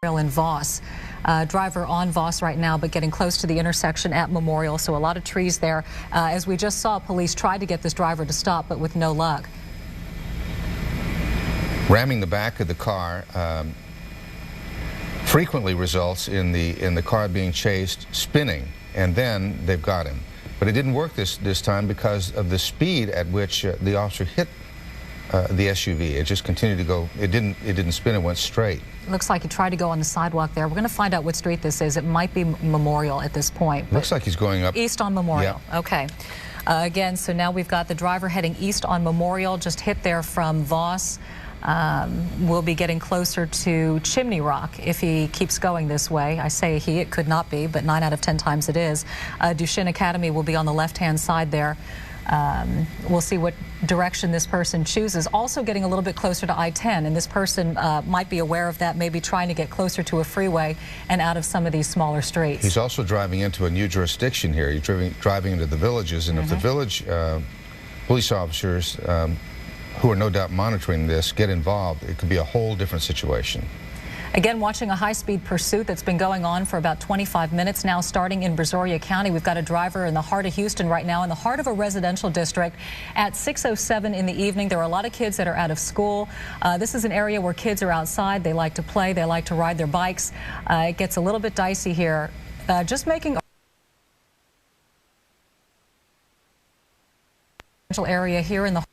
in Voss. Driver on Voss right now, but getting close to the intersection at Memorial, so a lot of trees there. As we just saw, police tried to get this driver to stop, but with no luck. Ramming the back of the car frequently results in the car being chased, spinning, and then they've got him. But it didn't work this time because of the speed at which the officer hit the SUV. It just continued to go. It didn't spin. It went straight. Looks like he tried to go on the sidewalk there. We're going to find out what street this is. It might be Memorial at this point. Looks like he's going up east on Memorial. Yeah. Okay. Again, so now we've got the driver heading east on Memorial, just hit there from Voss. We'll be getting closer to Chimney Rock if he keeps going this way. I say he, it could not be, but 9 out of 10 times it is. Duchesne Academy will be on the left-hand side there. We'll see what direction this person chooses. Also getting a little bit closer to I-10, and this person might be aware of that, maybe trying to get closer to a freeway and out of some of these smaller streets. He's also driving into a new jurisdiction here. He's driving into the villages, and if the village police officers, who are no doubt monitoring this, get involved, it could be a whole different situation. Again, watching a high-speed pursuit that's been going on for about 25 minutes now, starting in Brazoria County. We've got a driver in the heart of Houston right now, in the heart of a residential district at 6:07 in the evening. There are a lot of kids that are out of school. This is an area where kids are outside. They like to play. They like to ride their bikes. It gets a little bit dicey here. Just making a area here in the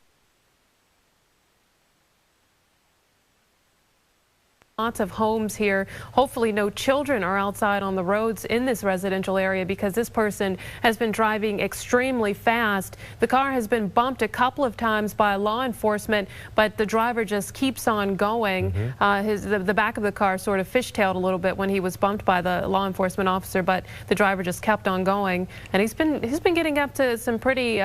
lots of homes here. Hopefully no children are outside on the roads in this residential area because this person has been driving extremely fast. The car has been bumped a couple of times by law enforcement, but the driver just keeps on going. The back of the car sort of fishtailed a little bit when he was bumped by the law enforcement officer, but the driver just kept on going, and he's been getting up to some pretty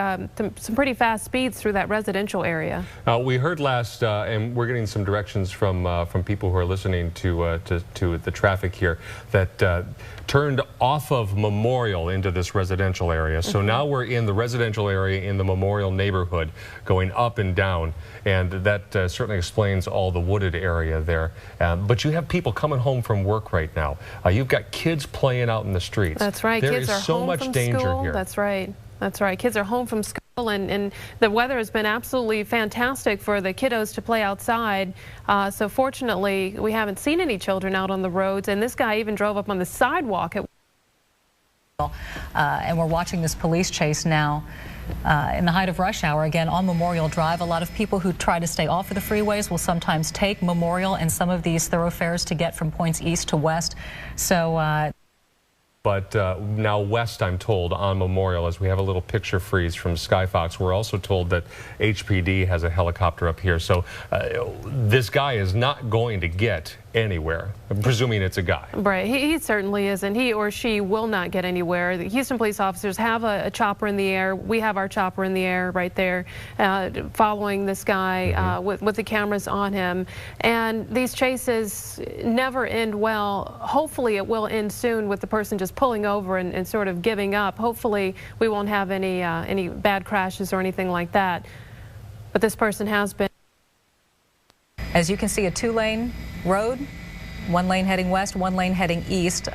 fast speeds through that residential area. We heard last, and we're getting some directions from people who are listening to the traffic here, that turned off of Memorial into this residential area. So now we're in the residential area in the Memorial neighborhood, going up and down, and that certainly explains all the wooded area there. But you have people coming home from work right now. You've got kids playing out in the streets. That's right. There kids is are so home much from danger school. here. That's right. That's right. Kids are home from school, and the weather has been absolutely fantastic for the kiddos to play outside. So fortunately, we haven't seen any children out on the roads, and this guy even drove up on the sidewalk. And we're watching this police chase now in the height of rush hour, again on Memorial Drive. A lot of people who try to stay off of the freeways will sometimes take Memorial and some of these thoroughfares to get from points east to west. So But now west, I'm told, on Memorial, as we have a little picture freeze from Skyfox, we're also told that HPD has a helicopter up here. So this guy is not going to get anywhere, I'm presuming it's a guy. Right, he certainly isn't. He or she will not get anywhere. The Houston police officers have a chopper in the air. We have our chopper in the air right there, following this guy with the cameras on him. And these chases never end well. Hopefully it will end soon with the person just pulling over and sort of giving up. Hopefully we won't have any bad crashes or anything like that. But this person has been. As you can see, a 2-lane road, 1 lane heading west, 1 lane heading east.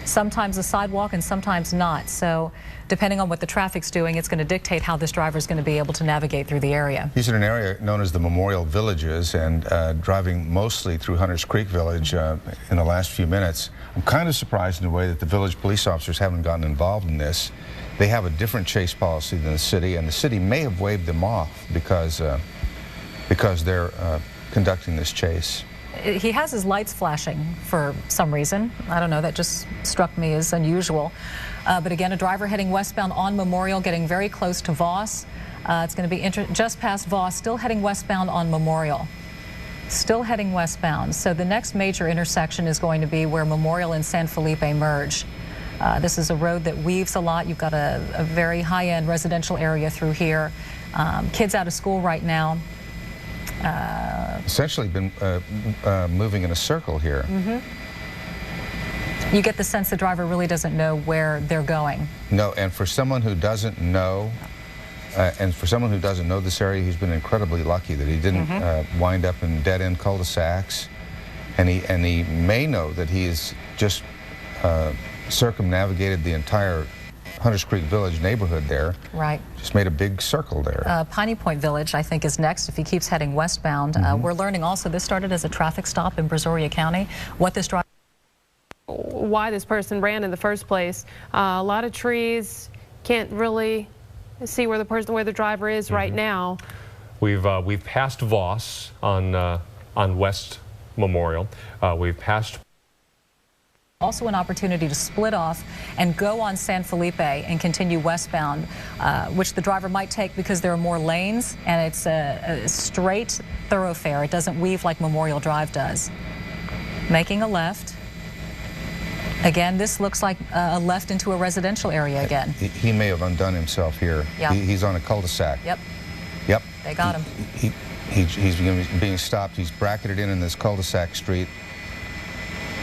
Sometimes a sidewalk and sometimes not. So depending on what the traffic's doing, it's going to dictate how this driver is going to be able to navigate through the area. He's in an area known as the Memorial Villages, and driving mostly through Hunters Creek Village in the last few minutes. I'm kind of surprised in a way that the village police officers haven't gotten involved in this. They have a different chase policy than the city, and the city may have waved them off because they're conducting this chase. He has his lights flashing for some reason. I don't know, that just struck me as unusual. But again, a driver heading westbound on Memorial, getting very close to Voss. It's going to be just past Voss, still heading westbound on Memorial. Still heading westbound. So the next major intersection is going to be where Memorial and San Felipe merge. This is a road that weaves a lot. You've got a very high-end residential area through here. Kids out of school right now. Essentially been moving in a circle here. You get the sense the driver really doesn't know where they're going. No, and for someone who doesn't know, this area, he's been incredibly lucky that he didn't wind up in dead-end cul-de-sacs and he may know that he has just circumnavigated the entire Hunters Creek Village neighborhood there. Right. Just made a big circle there. Piney Point Village, I think, is next if he keeps heading westbound. We're learning also this started as a traffic stop in Brazoria County. What this driver... Why this person ran in the first place. A lot of trees, can't really see where the driver is right now. We've passed Voss on West Memorial. We've passed. Also an opportunity to split off and go on San Felipe and continue westbound, which the driver might take because there are more lanes and it's a straight thoroughfare. It doesn't weave like Memorial Drive does. Making a left. Again, this looks like a left into a residential area again. He may have undone himself here. Yeah. He's on a cul-de-sac. Yep. Yep. They got him. He's being stopped. He's bracketed in this cul-de-sac street.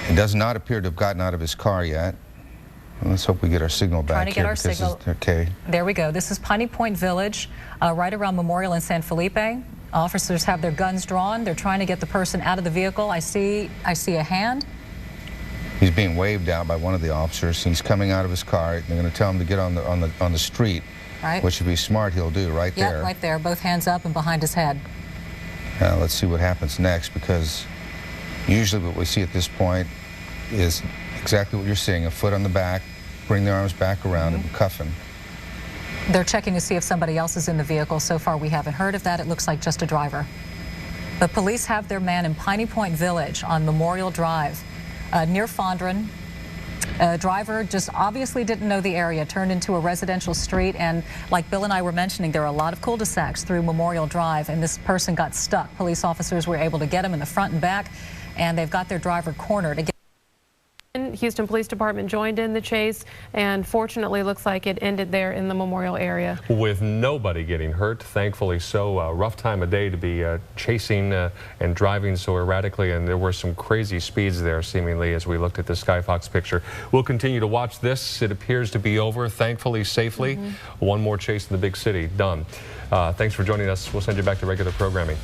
He does not appear to have gotten out of his car yet. Let's hope we get our signal back. Trying to get our signal. Okay. There we go. This is Piney Point Village, right around Memorial and San Felipe. Officers have their guns drawn. They're trying to get the person out of the vehicle. I see a hand. He's being waved out by one of the officers. He's coming out of his car. They're going to tell him to get on the street, right? Which, if he's smart, he'll do right there. Yep, right there. Both hands up and behind his head. Now let's see what happens next, because usually what we see at this point is exactly what you're seeing: a foot on the back, bring the arms back around, and cuff him. They're checking to see if somebody else is in the vehicle. So far, we haven't heard of that. It looks like just a driver. But police have their man in Piney Point Village on Memorial Drive. Near Fondren. A driver just obviously didn't know the area, turned into a residential street, and like Bill and I were mentioning, there are a lot of cul-de-sacs through Memorial Drive, and this person got stuck. Police officers were able to get him in the front and back, and they've got their driver cornered. Again, Houston Police Department joined in the chase, and fortunately looks like it ended there in the Memorial area. With nobody getting hurt, thankfully so. Rough time of day to be chasing and driving so erratically, and there were some crazy speeds there seemingly as we looked at the Skyfox picture. We'll continue to watch this. It appears to be over, thankfully, safely. One more chase in the big city, done. Thanks for joining us. We'll send you back to regular programming.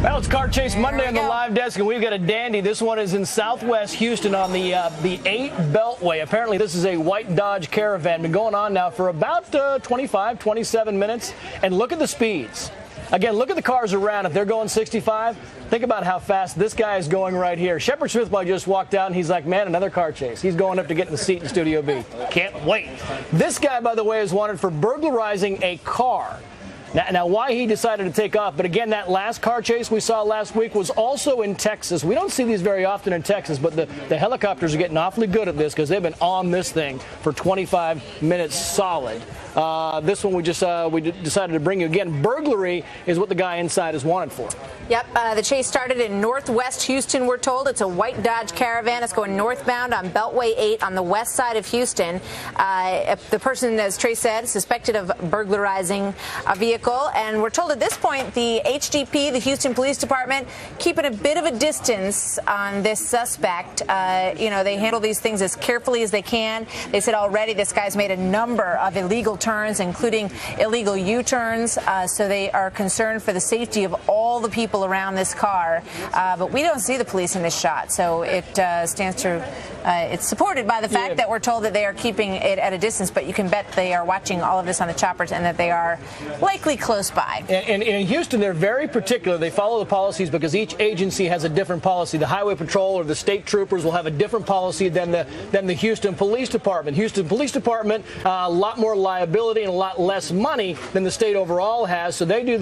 Well, it's Car Chase Monday on the live desk, and we've got a dandy. This one is in Southwest Houston on the 8 Beltway. Apparently, this is a white Dodge Caravan. Been going on now for about 25, 27 minutes. And look at the speeds. Again, look at the cars around. If they're going 65, think about how fast this guy is going right here. Shepard Smithboy just walked out, and he's like, man, another car chase. He's going up to get in the seat in Studio B. Can't wait. This guy, by the way, is wanted for burglarizing a car. Now, why he decided to take off, but again, that last car chase we saw last week was also in Texas. We don't see these very often in Texas, but the helicopters are getting awfully good at this because they've been on this thing for 25 minutes solid. This one we decided to bring you. Again, burglary is what the guy inside is wanted for. Yep, the chase started in northwest Houston, we're told. It's a white Dodge Caravan. It's going northbound on Beltway 8 on the west side of Houston. The person, as Trey said, suspected of burglarizing a vehicle. And we're told at this point the HDP, the Houston Police Department, keeping a bit of a distance on this suspect. You know, they handle these things as carefully as they can. They said already this guy's made a number of illegal turns, including illegal U-turns. So they are concerned for the safety of all the people around this car. But we don't see the police in this shot. So it stands to, it's supported by the fact that we're told that they are keeping it at a distance. But you can bet they are watching all of this on the choppers and that they are likely close by. And in Houston, they're very particular. They follow the policies because each agency has a different policy. The Highway Patrol or the state troopers will have a different policy than the Houston Police Department. Houston Police Department, a lot more liability and a lot less money than the state overall has. So they do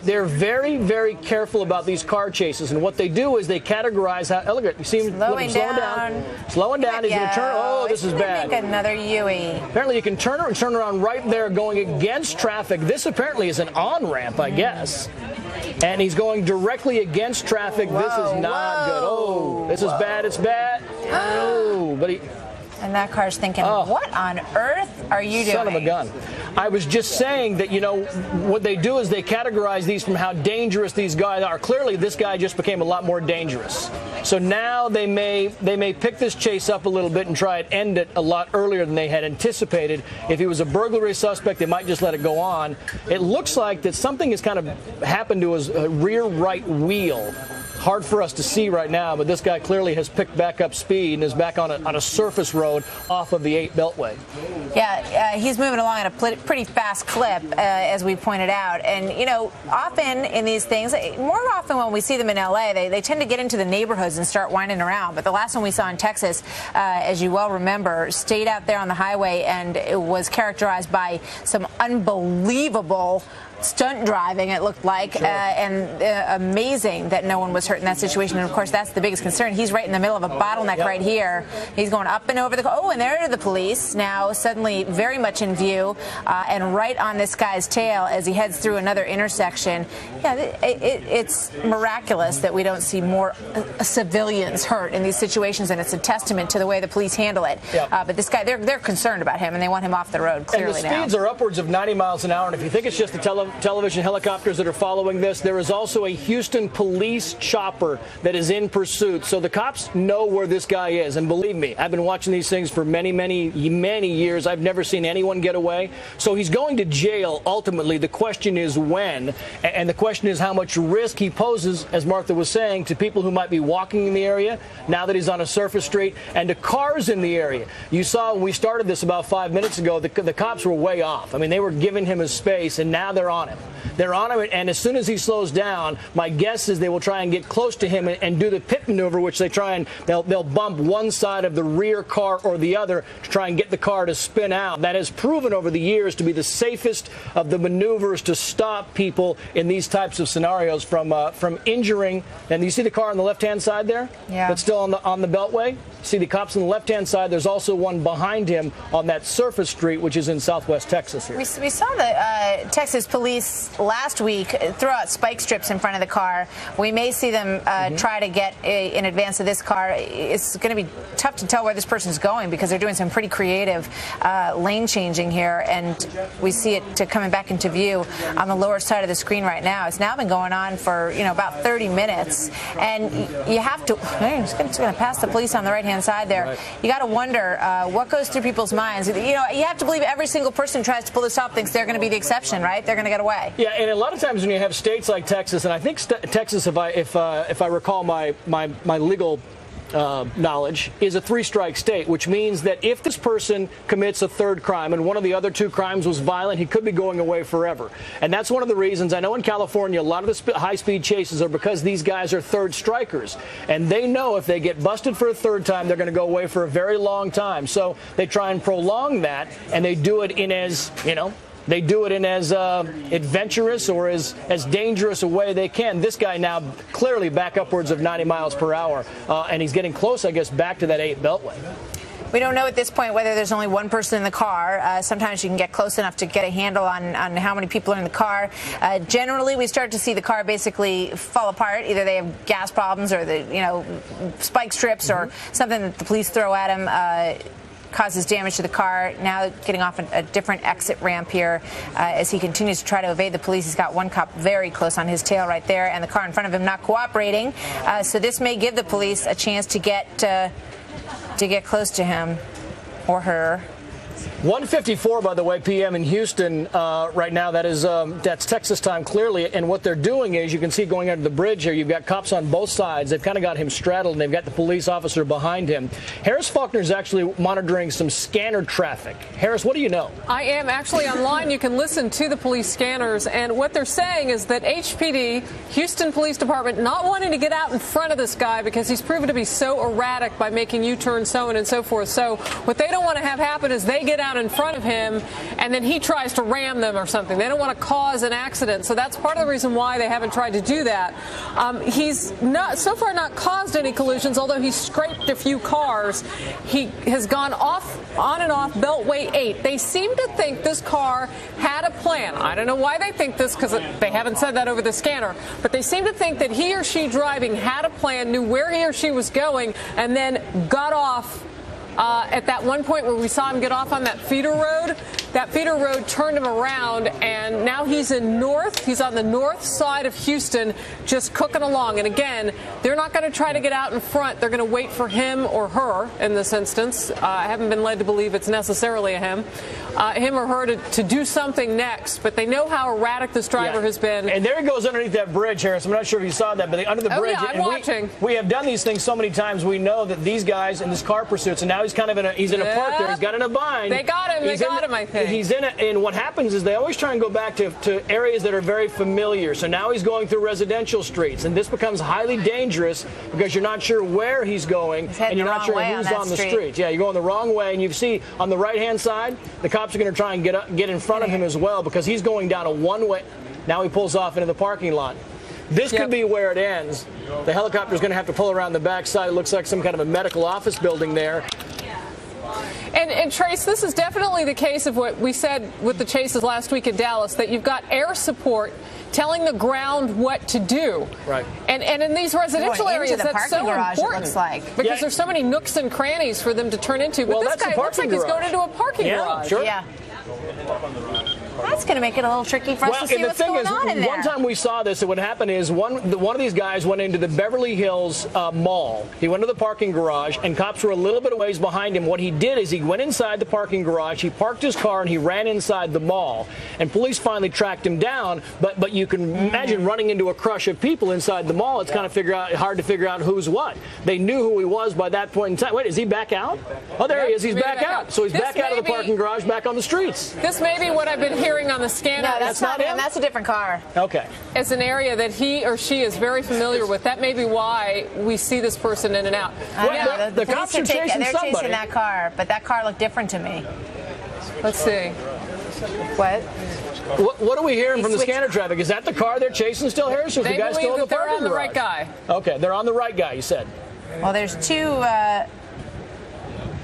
they're very, very careful about these car chases. And what they do is they categorize how elegant. You see him slowing down. Slowing down. He's going to turn. Oh, this is bad. Make another Yui. Apparently, you can turn around right there going against traffic. This apparently is an on-ramp, I guess. And he's going directly against traffic. This is not good. Oh, this is bad. It's bad. Oh, but And that car's thinking, what on earth are you doing? Son of a gun. I was just saying that, you know, what they do is they categorize these from how dangerous these guys are. Clearly, this guy just became a lot more dangerous. So now they may pick this chase up a little bit and try to end it a lot earlier than they had anticipated. If he was a burglary suspect, they might just let it go on. It looks like that something has kind of happened to his rear right wheel. Hard for us to see right now, but this guy clearly has picked back up speed and is back on a surface road off of the 8 Beltway. Yeah, he's moving along at a pretty fast clip, as we pointed out. And, you know, often in these things, more often when we see them in L.A., they tend to get into the neighborhoods and start winding around. But the last one we saw in Texas, as you well remember, stayed out there on the highway, and it was characterized by some unbelievable stunt driving, it looked like, sure. And amazing that no one was hurt in that situation. And of course, that's the biggest concern. He's right in the middle of a bottleneck right here. He's going up and over the and there are the police now suddenly very much in view and right on this guy's tail as he heads through another intersection. Yeah, it's miraculous that we don't see more civilians hurt in these situations, and it's a testament to the way the police handle it. But this guy, they're concerned about him, and they want him off the road clearly now. And the speeds are upwards of 90 miles an hour, and if you think it's just the television helicopters that are following this, there is also a Houston police chopper that is in pursuit. So the cops know where this guy is. And believe me, I've been watching these things for many years. I've never seen anyone get away. So he's going to jail ultimately. The question is when. And the question is how much risk he poses, as Martha was saying, to people who might be walking in the area now that he's on a surface street, and to cars in the area. You saw when we started this about 5 minutes ago, the cops were way off. I mean, they were giving him his space, and now they're on him. They're on him, and as soon as he slows down, my guess is they will try and get close to him and do the pit maneuver, which they'll bump one side of the rear car or the other to try and get the car to spin out. That has proven over the years to be the safest of the maneuvers to stop people in these types of scenarios from injuring. And you see the car on the left-hand side there? Yeah. That's still on the Beltway. See the cops on the left-hand side. There's also one behind him on that surface street, which is in southwest Texas here. We saw the Texas police last week throw out spike strips in front of the car. We may see them try to get in advance of this car. It's going to be tough to tell where this person's going because they're doing some pretty creative lane changing here, and we see it coming back into view on the lower side of the screen right now. It's now been going on for about 30 minutes, and you have to. It's going to pass the police on the right-hand side there. Right. You got to wonder what goes through people's minds. You have to believe every single person who tries to pull this off thinks they're going to be the exception, right? They're going to get away. Yeah, and a lot of times when you have states like Texas, and I think Texas, if I recall my legal knowledge, is a 3-strike state, which means that if this person commits a third crime and one of the other 2 crimes was violent, he could be going away forever. And that's one of the reasons I know in California a lot of the high-speed chases are because these guys are third strikers, and they know if they get busted for a third time, they're going to go away for a very long time. So they try and prolong that, and they do it in as adventurous or as dangerous a way they can. This guy now clearly back upwards of 90 miles per hour, and he's getting close, I guess, back to that 8 Beltway. We don't know at this point whether there's only one person in the car. Sometimes you can get close enough to get a handle on how many people are in the car. Generally, we start to see the car basically fall apart. Either they have gas problems or the spike strips or something that the police throw at him. Causes damage to the car. Now getting off a different exit ramp here as he continues to try to evade the police. He's got one cop very close on his tail right there, and the car in front of him not cooperating. So this may give the police a chance to get close to him or her. 1:54, by the way, p.m. in Houston right now. That's Texas time clearly. And what they're doing is, you can see going under the bridge here, you've got cops on both sides. They've kind of got him straddled, and they've got the police officer behind him. Harris Faulkner is actually monitoring some scanner traffic. Harris, what do you know? I am actually online. You can listen to the police scanners. And what they're saying is that HPD, Houston Police Department, not wanting to get out in front of this guy because he's proven to be so erratic by making U-turns, so on and so forth. So what they don't want to have happen is they get out in front of him and then he tries to ram them or something. They don't want to cause an accident. So that's part of the reason why they haven't tried to do that. He's so far not caused any collisions, although he's scraped a few cars. He has gone on and off Beltway 8. They seem to think this car had a plan. I don't know why they think this, because they haven't said that over the scanner, but they seem to think that he or she driving had a plan, knew where he or she was going, and then got off At that one point where we saw him get off on that feeder road turned him around, and now he's in he's on the north side of Houston, just cooking along. And again, they're not going to try to get out in front. They're going to wait for him or her in this instance. I haven't been led to believe it's necessarily a him or her to do something next, but they know how erratic this driver has been. And there he goes underneath that bridge, Harris. I'm not sure if you saw that, but under the bridge. Yeah, I'm watching. We have done these things so many times. We know that these guys in this car pursuits, and now he's kind of in a park there. He's got in a bind. They got him. I think. He's in it, and what happens is they always try and go back to areas that are very familiar. So now he's going through residential streets, and this becomes highly dangerous because you're not sure where he's going, and you're not sure who's on the street. Yeah, you're going the wrong way, and you see on the right-hand side, the cops are going to try and get in front of him as well because he's going down a one-way. Now he pulls off into the parking lot. This could be where it ends. The helicopter's going to have to pull around the backside. It looks like some kind of a medical office building there. And Trace, this is definitely the case of what we said with the chases last week in Dallas, that you've got air support telling the ground what to do. Right. And in these residential areas, that's so important. It looks like. Because there's so many nooks and crannies for them to turn into. But this guy looks like he's going into a parking garage. Sure. Yeah. That's going to make it a little tricky for us to see what's going on in there. One time we saw this, and what happened is one of these guys went into the Beverly Hills Mall. He went to the parking garage, and cops were a little bit of ways behind him. What he did is he went inside the parking garage, he parked his car, and he ran inside the mall. And police finally tracked him down, but you can imagine running into a crush of people inside the mall. It's kind of hard to figure out who's what. They knew who he was by that point in time. Wait, is he back out? Oh, there he is. He's back out. So he's back out of the parking garage, back on the streets. This may be what I've been hearing on the scanner. No, that's not him. That's a different car. Okay. It's an area that he or she is very familiar with. That may be why we see this person in and out. Well, the cops are chasing they're somebody. Chasing that car, but that car looked different to me. Let's see. What? What are we hearing from the scanner traffic? Is that the car they're chasing still, Harris? Or is the guy still in the parking garage? They're on the right guy. Okay, they're on the right guy, you said. Well, there's two.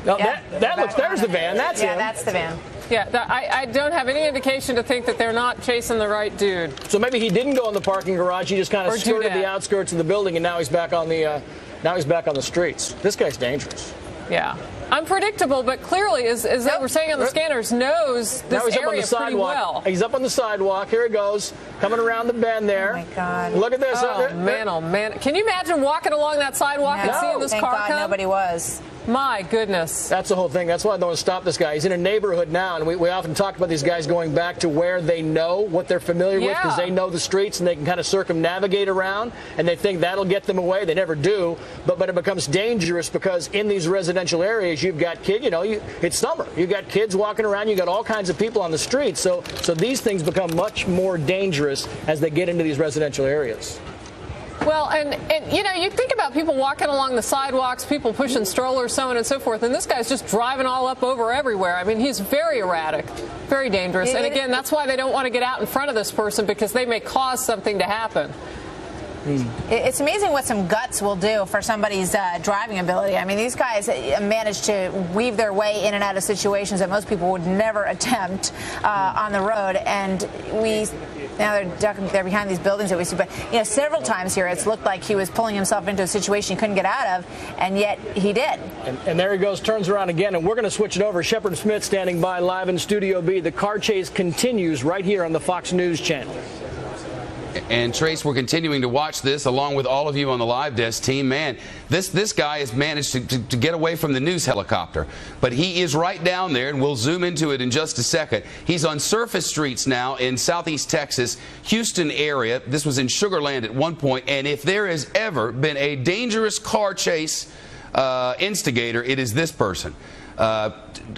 No, there's the van. That's him. Yeah, that's the van. Yeah, I don't have any indication to think that they're not chasing the right dude. So maybe he didn't go in the parking garage. He just kind of skirted the outskirts of the building, and now he's back on the streets. This guy's dangerous. Yeah. Unpredictable, but clearly, as they were saying on the scanners, knows this area pretty well. He's up on the sidewalk. Here he goes, coming around the bend there. Oh, my God. Look at this. Oh, man, oh, man. Can you imagine walking along that sidewalk and seeing this car come? Nobody was. My goodness. That's the whole thing. That's why I don't want to stop this guy. He's in a neighborhood now, and we often talk about these guys going back to where they know what they're familiar with because they know the streets and they can kind of circumnavigate around, and they think that'll get them away. They never do, but it becomes dangerous because in these residential areas, you've got kids, it's summer. You've got kids walking around. You've got all kinds of people on the streets. So these things become much more dangerous as they get into these residential areas. Well, and you think about people walking along the sidewalks, people pushing strollers, so on and so forth, and this guy's just driving all up over everywhere. I mean, he's very erratic, very dangerous. And again, that's why they don't want to get out in front of this person because they may cause something to happen. It's amazing what some guts will do for somebody's driving ability. I mean, these guys manage to weave their way in and out of situations that most people would never attempt on the road. And now they're behind these buildings that we see. But several times here, it's looked like he was pulling himself into a situation he couldn't get out of, and yet he did. And there he goes, turns around again, and we're going to switch it over. Shepard Smith standing by live in Studio B. The car chase continues right here on the Fox News channel. And Trace, we're continuing to watch this along with all of you on the live desk team. Man, this guy has managed to get away from the news helicopter, but he is right down there, and we'll zoom into it in just a second. He's on surface streets now in southeast Texas, Houston area. This was in Sugar Land at one point, and if there has ever been a dangerous car chase instigator, it is this person.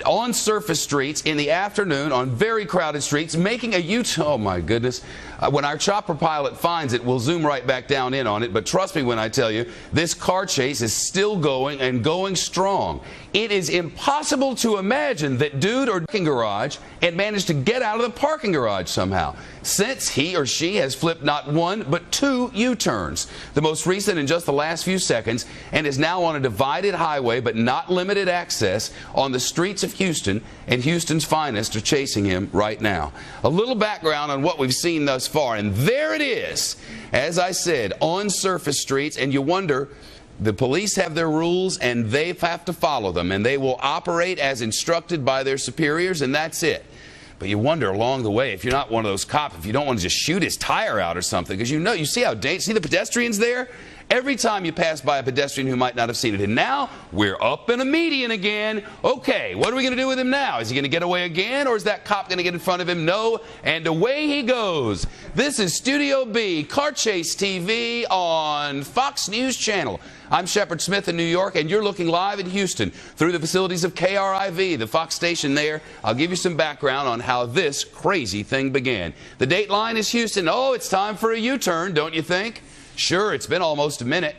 On surface streets in the afternoon on very crowded streets, making a U-turn. Oh my goodness. When our chopper pilot finds it, we'll zoom right back down in on it. But trust me when I tell you, this car chase is still going and going strong. It is impossible to imagine that dude or parking garage and managed to get out of the parking garage somehow, since he or she has flipped not one but two U-turns, the most recent in just the last few seconds, and is now on a divided highway but not limited access on the streets of Houston, and Houston's finest are chasing him right now. A little background on what we've seen thus far, and there it is, as I said, on surface streets, and you wonder, The police have their rules, and they have to follow them, and they will operate as instructed by their superiors, and that's it. But you wonder along the way, if you're not one of those cops, if you don't want to just shoot his tire out or something, because you see how see the pedestrians there? Every time you pass by a pedestrian who might not have seen it. And now we're up in a median again. Okay, what are we going to do with him now? Is he going to get away again, or is that cop going to get in front of him? No, and away he goes. This is Studio B, Car Chase TV on Fox News Channel. I'm Shepard Smith in New York, and you're looking live in Houston through the facilities of KRIV, the Fox station there. I'll give you some background on how this crazy thing began. The dateline is Houston. Oh, it's time for a U-turn, don't you think? Sure, it's been almost a minute.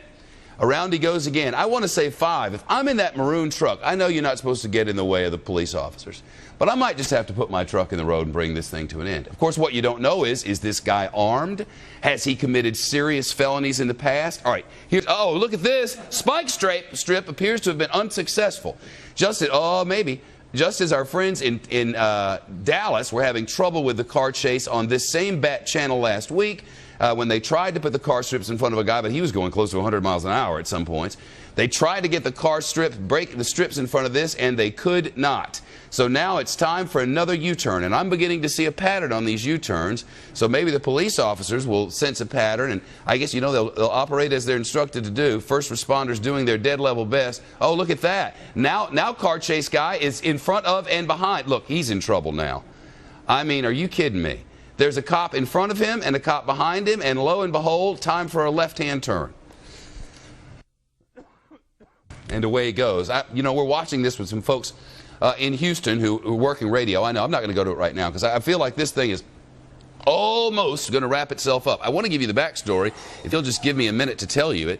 Around he goes again. I want to say 5. If I'm in that maroon truck, I know you're not supposed to get in the way of the police officers, but I might just have to put my truck in the road and bring this thing to an end. Of course, what you don't know is this guy armed? Has he committed serious felonies in the past? All right, here's, oh, look at this. Spike strip appears to have been unsuccessful. Just as our friends in Dallas were having trouble with the car chase on this same Bat channel last week, when they tried to put the car strips in front of a guy, but he was going close to 100 miles an hour at some points. They tried to get the car strips, break the strips in front of this, and they could not. So now it's time for another U-turn, and I'm beginning to see a pattern on these U-turns. So maybe the police officers will sense a pattern, and I guess, you know, they'll operate as they're instructed to do. First responders doing their dead level best. Oh, look at that. Now car chase guy is in front of and behind. Look, he's in trouble now. I mean, are you kidding me? There's a cop in front of him and a cop behind him, and lo and behold, time for a left-hand turn. And away he goes. You know, we're watching this with some folks in Houston who are working radio. I know, I'm not going to go to it right now because I feel like this thing is almost going to wrap itself up. I want to give you the backstory, if you'll just give me a minute to tell you it.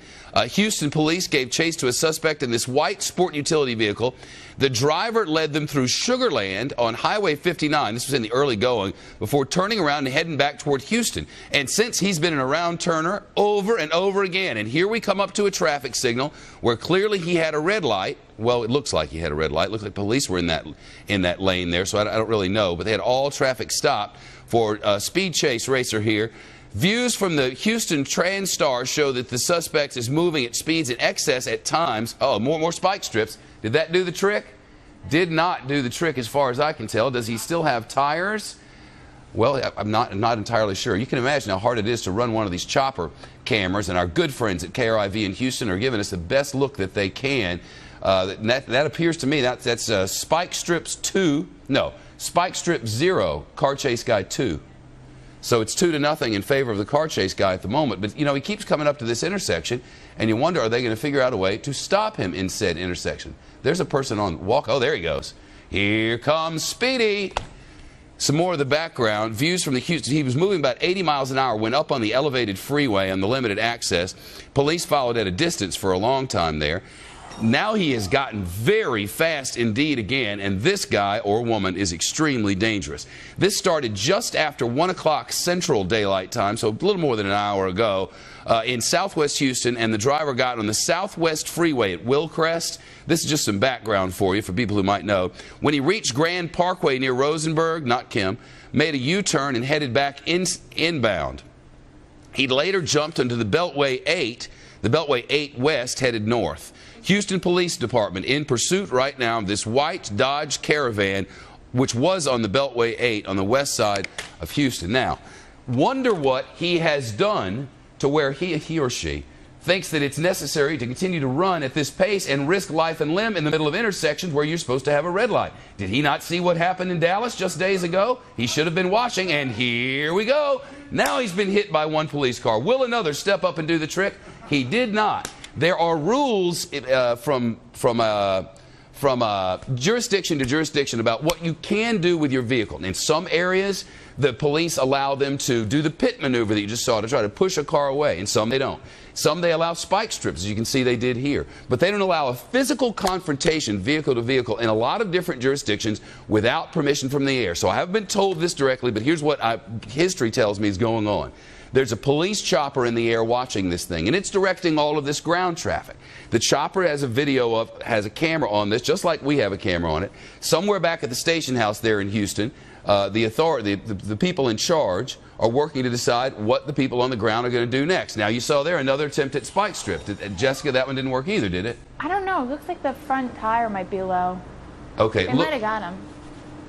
Houston police gave chase to a suspect in this white sport utility vehicle. The driver led them through Sugar Land on Highway 59. This was in the early going, before turning around and heading back toward Houston. And since he's been an around turner over and over again. And here we come up to a traffic signal where clearly he had a red light. Well, it looks like he had a red light. It looks like police were in that lane there, so I don't really know. But they had all traffic stopped for a speed chase racer here. Views from the Houston TransStar show that the suspect is moving at speeds in excess at times. Oh, more spike strips. Did that do the trick? Did not do the trick as far as I can tell. Does he still have tires? Well, I'm not entirely sure. You can imagine how hard it is to run one of these chopper cameras, and our good friends at KRIV in Houston are giving us the best look that they can. That appears to me that's Spike Strips 2. No, Spike Strip 0, Car Chase Guy 2. So it's 2-0 in favor of the car chase guy at the moment. But, you know, he keeps coming up to this intersection, and you wonder, are they going to figure out a way to stop him in said intersection? There's a person on walk. Oh, there he goes. Here comes Speedy. Some more of the background. Views from the Houston. He was moving about 80 miles an hour, went up on the elevated freeway on the limited access. Police followed at a distance for a long time there. Now he has gotten very fast indeed again, and this guy or woman is extremely dangerous. This started just after 1 o'clock Central Daylight Time, so a little more than an hour ago, in southwest Houston, and the driver got on the Southwest Freeway at Willcrest. This is just some background for you, for people who might know. When he reached Grand Parkway near Rosenberg, not Kim, made a U-turn and headed back inbound. He later jumped into the Beltway 8. The Beltway 8 West headed north. Houston Police Department in pursuit right now of this white Dodge Caravan, which was on the Beltway 8 on the west side of Houston. Now, wonder what he has done to where he or she thinks that it's necessary to continue to run at this pace and risk life and limb in the middle of intersections where you're supposed to have a red light. Did he not see what happened in Dallas just days ago? He should have been watching, and here we go. Now he's been hit by one police car. Will another step up and do the trick? He did not. There are rules from jurisdiction to jurisdiction about what you can do with your vehicle. In some areas, the police allow them to do the pit maneuver that you just saw to try to push a car away. In some, they don't. Some, they allow spike strips, as you can see they did here. But they don't allow a physical confrontation, vehicle to vehicle, in a lot of different jurisdictions without permission from the air. So I haven't been told this directly, but here's what history tells me is going on. There's a police chopper in the air watching this thing, and it's directing all of this ground traffic. The chopper has a camera on this, just like we have a camera on it. Somewhere back at the station house there in Houston, the authority, the people in charge, are working to decide what the people on the ground are going to do next. Now, you saw there another attempt at spike strip. Jessica, that one didn't work either, did it? I don't know. It looks like the front tire might be low. Okay. It might have got him.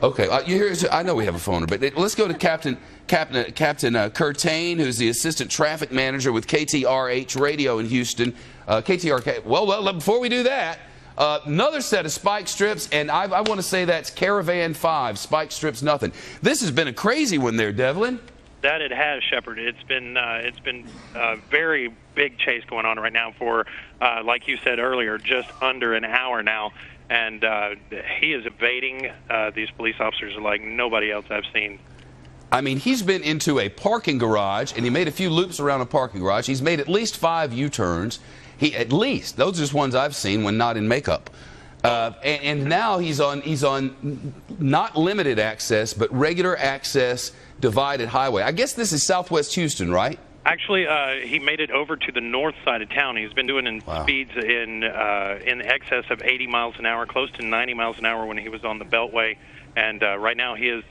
Okay. I know we have a phone, but let's go to Captain Curtain, who's the assistant traffic manager with KTRH Radio in Houston. KTRK. Well, before we do that, another set of spike strips, and I want to say that's Caravan 5. Spike strips, nothing. This has been a crazy one there, Devlin. That it has, Shepard. It's been a very big chase going on right now for, like you said earlier, just under an hour now. And he is evading these police officers like nobody else I've seen. I mean, he's been into a parking garage, and he made a few loops around a parking garage. He's made at least 5 U-turns. At least. Those are just ones I've seen when not in makeup. And now he's on not limited access, but regular access divided highway. I guess this is Southwest Houston, right? Actually, he made it over to the north side of town. He's been doing speeds in excess of 80 miles an hour, close to 90 miles an hour when he was on the Beltway. And right now he is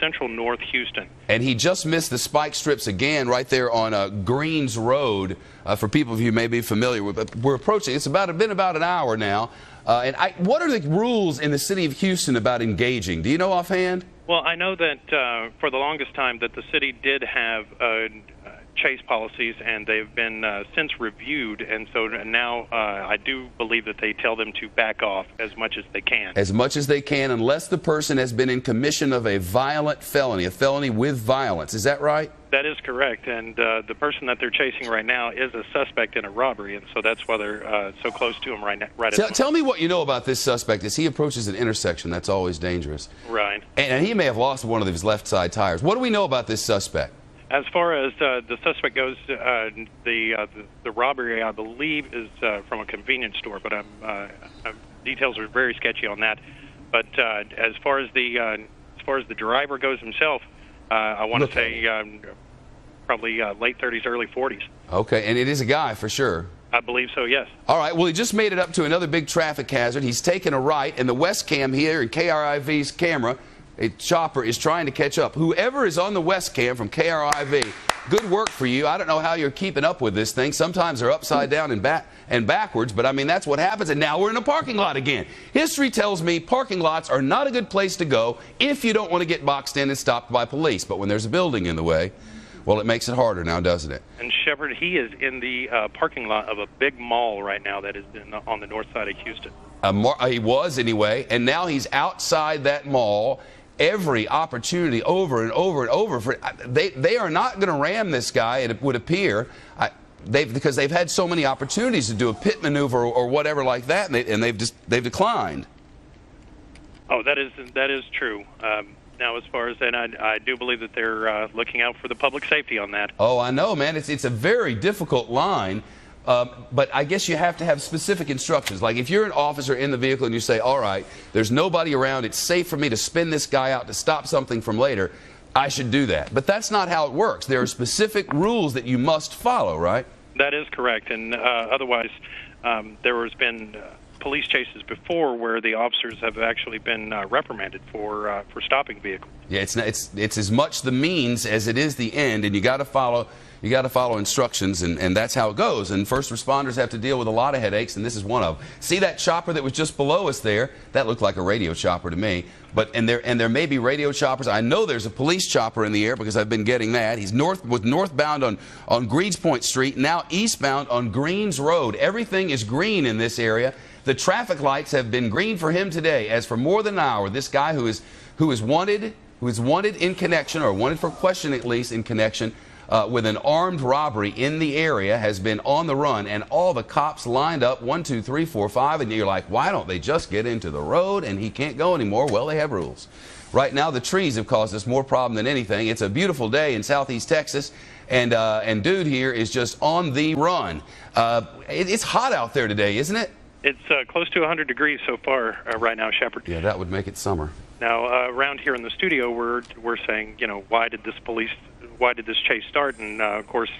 central north Houston. And he just missed the spike strips again right there on Greens Road. For people of you who may be familiar with it, we're approaching. It's been about an hour now. What are the rules in the city of Houston about engaging? Do you know offhand? Well, I know that for the longest time that the city did have chase policies, and they've been since reviewed, and so now I do believe that they tell them to back off as much as they can. As much as they can, unless the person has been in commission of a violent felony, a felony with violence. Is that right? That is correct, and the person that they're chasing right now is a suspect in a robbery, and so that's why they're so close to him right now. Tell me what you know about this suspect. As he approaches an intersection, that's always dangerous. Right. And he may have lost one of his left side tires. What do we know about this suspect? As far as the suspect goes, the robbery, I believe, is from a convenience store, but details are very sketchy on that. But as far as the driver goes himself, I want to say probably late 30s, early 40s. Okay, and it is a guy for sure. I believe so, yes. All right, well, he just made it up to another big traffic hazard. He's taken a right, and the West Cam here in KRIV's camera, a chopper, is trying to catch up. Whoever is on the West Cam from KRIV, good work for you. I don't know how you're keeping up with this thing. Sometimes they're upside down and backwards, but I mean, that's what happens. And now we're in a parking lot again. History tells me parking lots are not a good place to go if you don't want to get boxed in and stopped by police. But when there's a building in the way, well, it makes it harder now, doesn't it? And Shepard, he is in the parking lot of a big mall right now that is on the north side of Houston. He was anyway, and now he's outside that mall. Every opportunity over and over and over. They are not going to ram this guy, it would appear, because they've had so many opportunities to do a pit maneuver or whatever like that, and they've declined. Oh, that is true. Now, as far as that, I do believe that they're looking out for the public safety on that. Oh, I know, man. It's a very difficult line. But I guess you have to have specific instructions. Like if you're an officer in the vehicle and you say, all right, there's nobody around, it's safe for me to spin this guy out to stop something from later, I should do that. But that's not how it works. There are specific rules that you must follow, right? That is correct. And otherwise, there has been police chases before where the officers have actually been reprimanded for stopping vehicles. Yeah, it's as much the means as it is the end, and you got to follow instructions, and that's how it goes. And first responders have to deal with a lot of headaches, and this is one of them. See that chopper that was just below us there? That looked like a radio chopper to me. And there may be radio choppers. I know there's a police chopper in the air because I've been getting that. He's northbound on Greenspoint Street, now eastbound on Greens Road. Everything is green in this area. The traffic lights have been green for him today, as for more than an hour. This guy who is wanted in connection, or wanted for questioning at least in connection with an armed robbery in the area, has been on the run, and all the cops lined up, 1, 2, 3, 4, 5, and you're like, why don't they just get into the road and he can't go anymore? Well, they have rules. Right now, the trees have caused us more problem than anything. It's a beautiful day in southeast Texas, and dude here is just on the run. It's hot out there today, isn't it? It's close to 100 degrees so far right now, Shepard. Yeah, that would make it summer. Now, around here in the studio, we're saying, why did this chase start? And of course,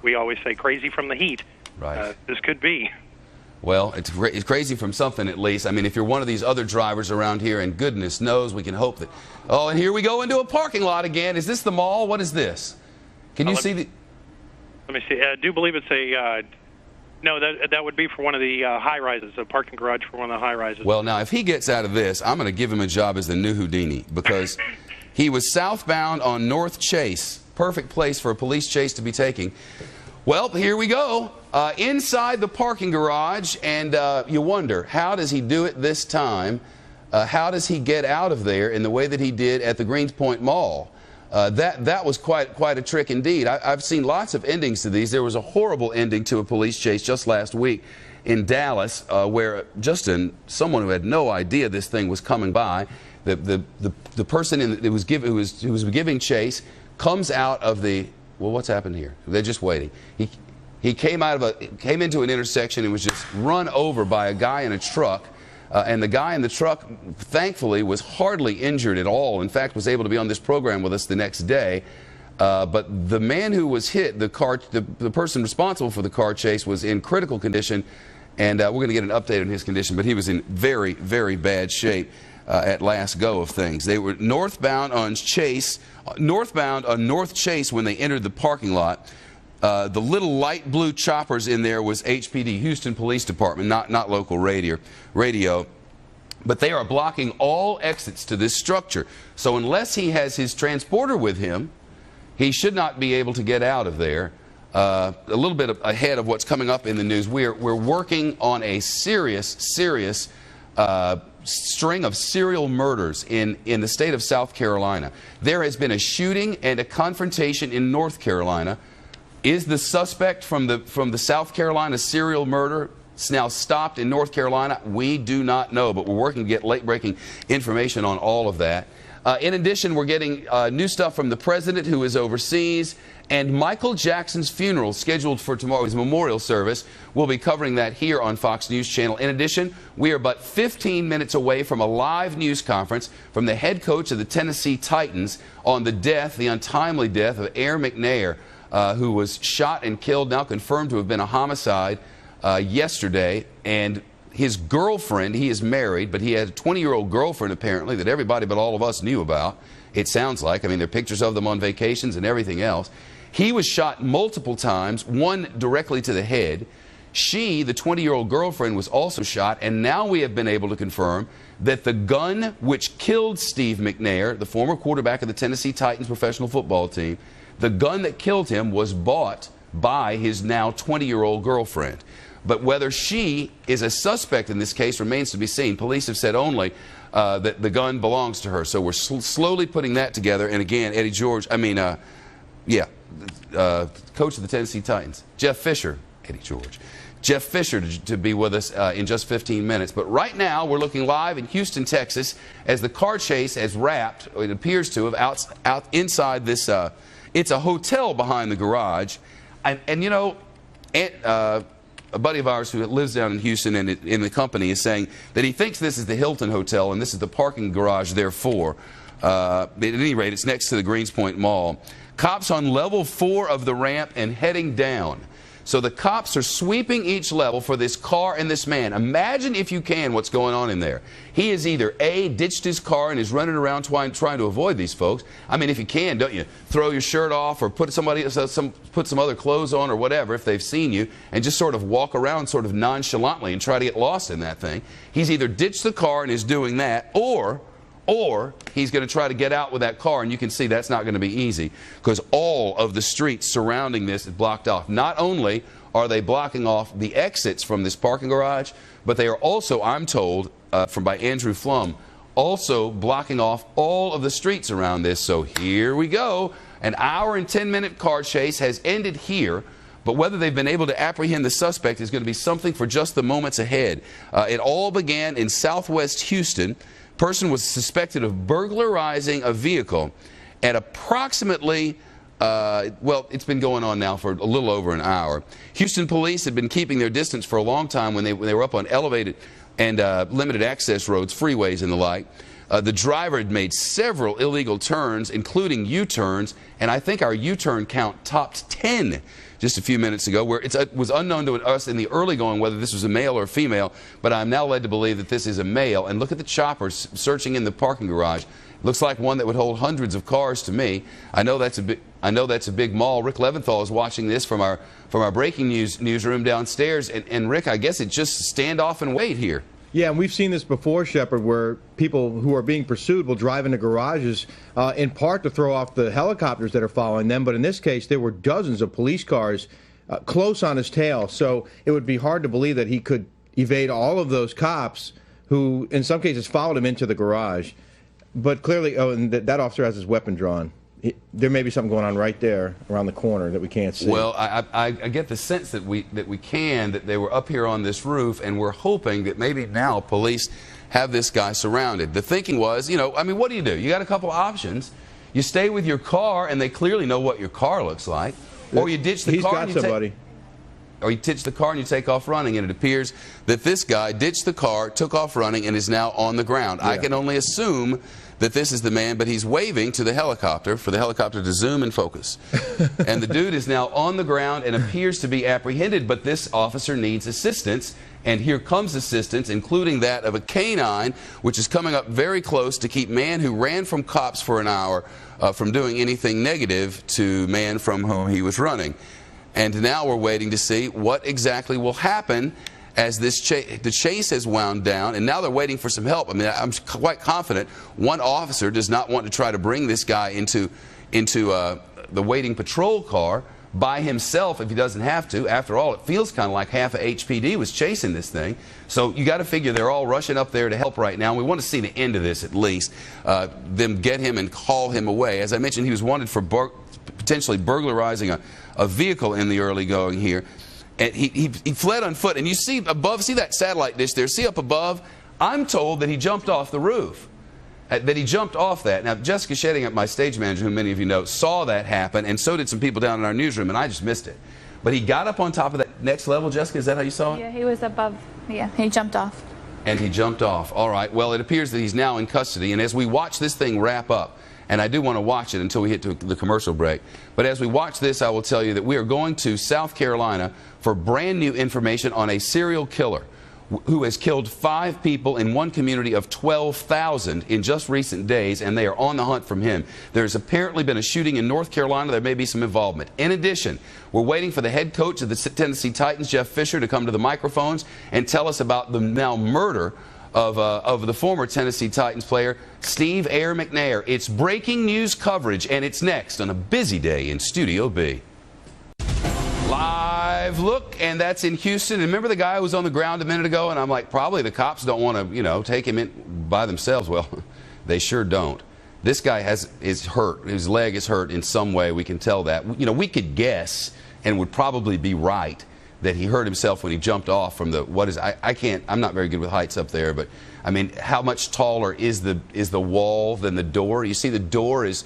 we always say crazy from the heat. Right. This could be. Well, it's crazy from something at least. I mean, if you're one of these other drivers around here, and goodness knows we can hope that... Oh, and here we go into a parking lot again. Is this the mall? What is this? Can you see the... Let me see. I do believe it's a... no, that would be for one of the high-rises, a parking garage for one of the high-rises. Well, now, if he gets out of this, I'm going to give him a job as the new Houdini, because he was southbound on North Chase. Perfect place for a police chase to be taking. Well, here we go. Inside the parking garage, and you wonder, how does he do it this time? How does he get out of there in the way that he did at the Greenspoint Mall? That was quite a trick indeed. I've seen lots of endings to these. There was a horrible ending to a police chase just last week in Dallas, where someone who had no idea this thing was coming by, the person who was giving chase comes out of the... Well, what's happened here? They're just waiting. He came into an intersection and was just run over by a guy in a truck. And the guy in the truck, thankfully, was hardly injured at all. In fact, was able to be on this program with us the next day. But the man who was hit, the person responsible for the car chase, was in critical condition. And we're going to get an update on his condition. But he was in very, very bad shape at last go of things. They were northbound on North Chase when they entered the parking lot. The little light blue choppers in there was HPD, Houston Police Department, not local radio. But they are blocking all exits to this structure. So unless he has his transporter with him, he should not be able to get out of there. A little bit ahead of what's coming up in the news, we're working on a serious string of serial murders in the state of South Carolina. There has been a shooting and a confrontation in North Carolina. Is the suspect from the South Carolina serial murder now stopped in North Carolina? We do not know, but we're working to get late-breaking information on all of that. In addition, we're getting new stuff from the president, who is overseas, and Michael Jackson's funeral scheduled for tomorrow, his memorial service. We'll be covering that here on Fox News Channel. In addition, we are but 15 minutes away from a live news conference from the head coach of the Tennessee Titans on the untimely death of Air McNair, who was shot and killed, now confirmed to have been a homicide yesterday. And his girlfriend, he is married, but he had a 20-year-old girlfriend apparently that everybody but all of us knew about, it sounds like. I mean, there are pictures of them on vacations and everything else. He was shot multiple times, one directly to the head. She, the 20-year-old girlfriend, was also shot, and now we have been able to confirm that the gun which killed Steve McNair, the former quarterback of the Tennessee Titans professional football team, the gun that killed him was bought by his now 20-year-old girlfriend. But whether she is a suspect in this case remains to be seen. Police have said only that the gun belongs to her. So we're slowly putting that together. And again, coach of the Tennessee Titans, Jeff Fisher, Jeff Fisher to be with us in just 15 minutes. But right now, we're looking live in Houston, Texas, as the car chase has wrapped, it appears to have, out inside this, it's a hotel behind the garage. And you know, a buddy of ours who lives down in Houston and in the company is saying that he thinks this is the Hilton Hotel and this is the parking garage therefore. At any rate, it's next to the Greenspoint Mall. Cops on level 4 of the ramp and heading down. So the cops are sweeping each level for this car and this man. Imagine, if you can, what's going on in there. He is either A, ditched his car and is running around trying to avoid these folks. I mean, if you can, don't you, throw your shirt off or put some other clothes on or whatever if they've seen you, and just sort of walk around sort of nonchalantly and try to get lost in that thing. He's either ditched the car and is doing that, or he's going to try to get out with that car, and you can see that's not going to be easy because all of the streets surrounding this is blocked off. Not only are they blocking off the exits from this parking garage, but they are also, I'm told, by Andrew Flum, also blocking off all of the streets around this. So here we go. An hour and 10-minute car chase has ended here. But whether they've been able to apprehend the suspect is going to be something for just the moments ahead. It all began in southwest Houston. Person was suspected of burglarizing a vehicle at approximately, well, it's been going on now for a little over an hour. Houston police had been keeping their distance for a long time when they were up on elevated and limited access roads, freeways and the like. The driver had made several illegal turns, including U-turns, and I think our U-turn count topped 10 just a few minutes ago, where it was unknown to us in the early going whether this was a male or a female, but I'm now led to believe that this is a male. And look at the choppers searching in the parking garage. Looks like one that would hold hundreds of cars to me. I know that's a big mall. Rick Leventhal is watching this from our breaking news newsroom downstairs. And Rick, I guess it's just stand off and wait here. Yeah, and we've seen this before, Shepard, where people who are being pursued will drive into garages in part to throw off the helicopters that are following them. But in this case, there were dozens of police cars close on his tail. So it would be hard to believe that he could evade all of those cops who, in some cases, followed him into the garage. But clearly, and that officer has his weapon drawn. There may be something going on right there around the corner that we can't see. Well, I get the sense that that they were up here on this roof, and we're hoping that maybe now police have this guy surrounded. The thinking was, I mean, what do? You got a couple of options. You stay with your car, and they clearly know what your car looks like, or you ditch the car. He's got somebody. Or you ditch the car and you take off running, and it appears that this guy ditched the car, took off running, and is now on the ground. Yeah. I can only assume that this is the man, but he's waving to the helicopter for the helicopter to zoom and focus. And the dude is now on the ground and appears to be apprehended, but this officer needs assistance, and here comes assistance, including that of a canine, which is coming up very close to keep man who ran from cops for an hour from doing anything negative to man from whom he was running. And now we're waiting to see what exactly will happen as the chase has wound down, and now they're waiting for some help. I mean, I'm quite confident one officer does not want to try to bring this guy into the waiting patrol car by himself if he doesn't have to. After all, it feels kind of like half of HPD was chasing this thing. So you got to figure they're all rushing up there to help right now. We want to see the end of this at least, them get him and haul him away. As I mentioned, he was wanted for potentially burglarizing a vehicle in the early going here. And he fled on foot. And you see above, see that satellite dish there? See up above? I'm told that he jumped off the roof. That he jumped off that. Now, Jessica Shedingham, my stage manager, who many of you know, saw that happen, and so did some people down in our newsroom, and I just missed it. But he got up on top of that next level. Jessica, is that how you saw it? Yeah, he was above. Yeah, he jumped off. And he jumped off. All right. Well, it appears that he's now in custody, and as we watch this thing wrap up, and I do want to watch it until we hit to the commercial break. But as we watch this, I will tell you that we are going to South Carolina for brand new information on a serial killer who has killed 5 people in one community of 12,000 in just recent days, and they are on the hunt from him. There's apparently been a shooting in North Carolina. There may be some involvement. In addition, we're waiting for the head coach of the Tennessee Titans, Jeff Fisher, to come to the microphones and tell us about the now murder of the former Tennessee Titans player, Steve Air McNair. It's breaking news coverage, and it's next on a busy day in Studio B. Live look, and that's in Houston. And remember the guy who was on the ground a minute ago? And I'm like, probably the cops don't want to, take him in by themselves. Well, they sure don't. This guy is hurt. His leg is hurt in some way. We can tell that. We could guess, and would probably be right, that he hurt himself when he jumped off from the, I'm not very good with heights up there, but I mean, how much taller is the wall than the door? You see the door is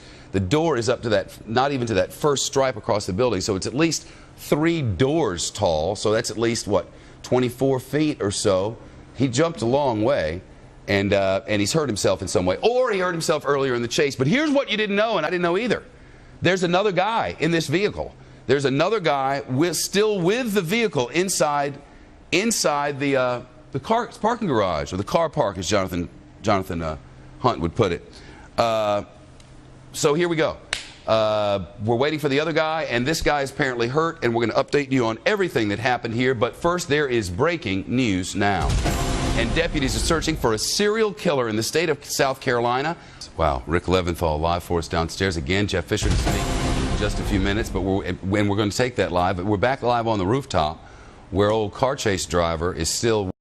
up to that, not even to that first stripe across the building, so it's at least 3 doors tall, so that's at least, what, 24 feet or so. He jumped a long way, and he's hurt himself in some way, or he hurt himself earlier in the chase. But here's what you didn't know, and I didn't know either. There's another guy in this vehicle. There's another guy still with the vehicle inside the parking garage, or the car park, as Jonathan Hunt would put it. So here we go. We're waiting for the other guy, and this guy is apparently hurt, and we're going to update you on everything that happened here. But first, there is breaking news now. And deputies are searching for a serial killer in the state of South Carolina. Wow, Rick Leventhal live for us downstairs. Again, Jeff Fisher to speak in just a few minutes, but we're going to take that live. But we're back live on the rooftop where old car chase driver is still